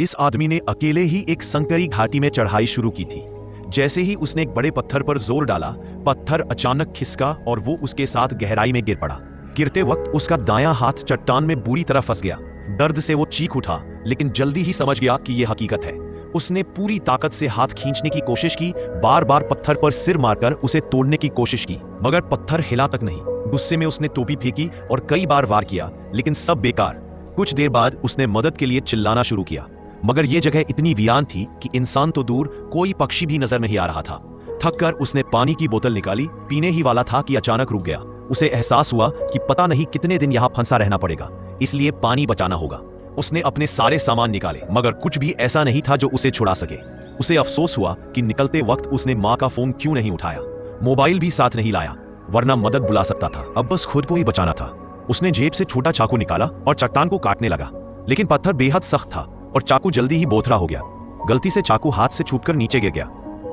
इस आदमी ने अकेले ही एक संकरी घाटी में चढ़ाई शुरू की थी। जैसे ही उसने एक बड़े पत्थर पर जोर डाला, पत्थर अचानक खिसका और वो उसके साथ गहराई में गिर पड़ा। गिरते वक्त उसका दायां हाथ चट्टान में बुरी तरह फंस गया। दर्द से वो चीख उठा, लेकिन जल्दी ही समझ गया कि यह हकीकत है। उसने पूरी ताकत से हाथ खींचने की कोशिश की, बार बार पत्थर पर सिर मारकर उसे तोड़ने की कोशिश की, मगर पत्थर हिला तक नहीं। गुस्से में उसने टोपी फेंकी और कई बार वार किया, लेकिन सब बेकार। कुछ देर बाद उसने मदद के लिए चिल्लाना शुरू किया, मगर यह जगह इतनी वीरान थी कि इंसान तो दूर, कोई पक्षी भी नजर नहीं आ रहा था। थककर उसने पानी की बोतल निकाली, पीने ही वाला था कि अचानक रुक गया। उसे एहसास हुआ कि पता नहीं कितने दिन यहाँ फंसा रहना पड़ेगा, इसलिए पानी बचाना होगा। उसने अपने सारे सामान निकाले, मगर कुछ भी ऐसा नहीं था जो उसे छुड़ा सके। उसे अफसोस हुआ कि निकलते वक्त उसने माँ का फोन क्यों नहीं उठाया, मोबाइल भी साथ नहीं लाया, वरना मदद बुला सकता था। अब बस खुद को ही बचाना था। उसने जेब से छोटा चाकू निकाला और चट्टान को काटने लगा, लेकिन पत्थर बेहद सख्त था और चाकू जल्दी ही बोथरा हो गया। गलती से चाकू हाथ से छूटकर नीचे गिर गया।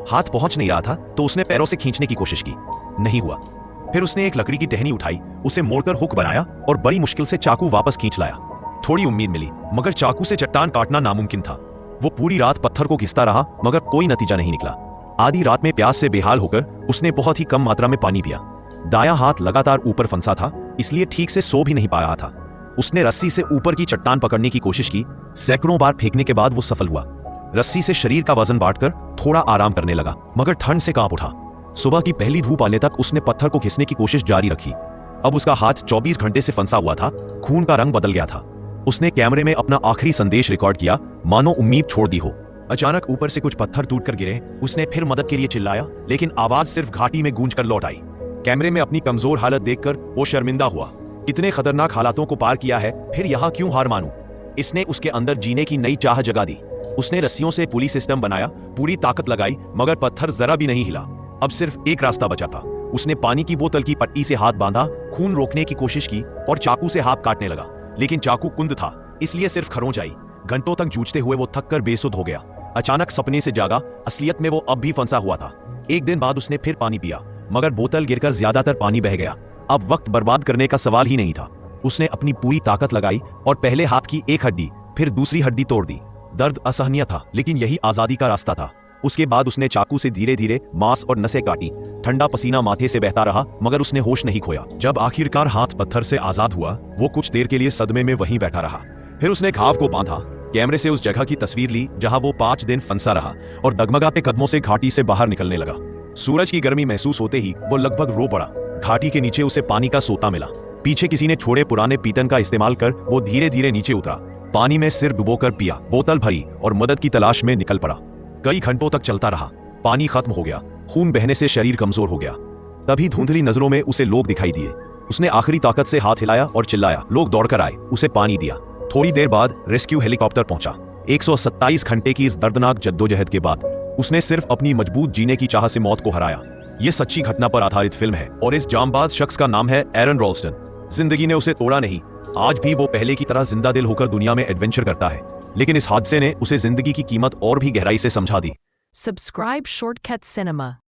हाथ पहुंच नहीं रहा था तो उसने पैरों से खींचने की कोशिश की, नहीं हुआ। फिर उसने एक लकड़ी की टहनी उठाई, उसे मोड़कर हुक बनाया और बड़ी मुश्किल से चाकू वापस खींच लाया। थोड़ी उम्मीद मिली, मगर चाकू से चट्टान काटना नामुमकिन था। वो पूरी रात पत्थर को घिसता रहा, मगर कोई नतीजा नहीं निकला। आधी रात में प्यास से बेहाल होकर उसने बहुत ही कम मात्रा में पानी पिया। दायां हाथ लगातार ऊपर फंसा था, इसलिए ठीक से सो भी नहीं पा रहा था। उसने रस्सी से ऊपर की चट्टान पकड़ने की कोशिश की। सैकड़ों बार फेंकने के बाद वो सफल हुआ। रस्सी से शरीर का वजन बांटकर थोड़ा आराम करने लगा, मगर ठंड से कांप उठा। सुबह की पहली धूप आने तक उसने पत्थर को घिसने की कोशिश जारी रखी। अब उसका हाथ 24 घंटे से फंसा हुआ था, खून का रंग बदल गया था। उसने कैमरे में अपना आखिरी संदेश रिकॉर्ड किया, मानो उम्मीद छोड़ दी हो। अचानक ऊपर से कुछ पत्थर टूटकर गिरे। उसने फिर मदद के लिए चिल्लाया, लेकिन आवाज सिर्फ घाटी में गूंजकर लौट आई। कैमरे में अपनी कमजोर हालत देखकर वो शर्मिंदा हुआ। इतने खतरनाक हालातों को पार किया है, फिर यहाँ क्यों हार मानूं? इसने उसके अंदर जीने की नई चाह जगा दी। उसने रस्सियों से पुली सिस्टम बनाया, पूरी ताकत लगाई, मगर पत्थर जरा भी नहीं हिला। अब सिर्फ एक रास्ता बचा था। उसने पानी की बोतल की पट्टी से हाथ बांधा, खून रोकने की कोशिश की और चाकू से हाथ काटने लगा, लेकिन चाकू कुंद था, इसलिए सिर्फ खरोंच आई। घंटों तक जूझते हुए वो थक कर बेसुध हो गया। अचानक सपने से जागा, असलियत में वो अब भी फंसा हुआ था। एक दिन बाद उसने फिर पानी पिया, मगर बोतल गिरकर ज्यादातर पानी बह गया। अब वक्त बर्बाद करने का सवाल ही नहीं था। उसने अपनी पूरी ताकत लगाई और पहले हाथ की एक हड्डी, फिर दूसरी हड्डी तोड़ दी। दर्द असहनीय था, लेकिन यही आजादी का रास्ता था। उसके बाद उसने चाकू से धीरे धीरे मांस और नसें काटी। ठंडा पसीना माथे से बहता रहा, मगर उसने होश नहीं खोया। जब आखिरकार हाथ पत्थर से आजाद हुआ, वो कुछ देर के लिए सदमे में वहीं बैठा रहा। फिर उसने घाव को बांधा, कैमरे से उस जगह की तस्वीर ली जहां वो 5 दिन फंसा रहा और डगमगाते कदमों से घाटी से बाहर निकलने लगा। सूरज की गर्मी महसूस होते ही वो लगभग रो पड़ा। घाटी के नीचे उसे पानी का सोता मिला। पीछे किसी ने छोड़े पुराने पीतन का इस्तेमाल कर वो धीरे धीरे नीचे उतरा। पानी में सिर डुबोकर पिया, बोतल भरी और मदद की तलाश में निकल पड़ा। कई घंटों तक चलता रहा। पानी खत्म हो गया, खून बहने से शरीर कमजोर हो गया। तभी धुंधली नजरों में उसे लोग दिखाई दिए। उसने आखिरी ताकत से हाथ हिलाया और चिल्लाया। लोग दौड़कर आए, उसे पानी दिया। थोड़ी देर बाद रेस्क्यू हेलीकॉप्टर पहुंचा। 127 घंटे की इस दर्दनाक जद्दोजहद के बाद उसने सिर्फ अपनी मजबूत जीने की चाह से मौत को हराया। यह सच्ची घटना पर आधारित फिल्म है और इस जांबाज शख्स का नाम है एरन रॉल्स्टन। जिंदगी ने उसे तोड़ा नहीं, आज भी वो पहले की तरह जिंदा दिल होकर दुनिया में एडवेंचर करता है, लेकिन इस हादसे ने उसे जिंदगी की कीमत और भी गहराई से समझा दी। Subscribe Shortcut Cinema.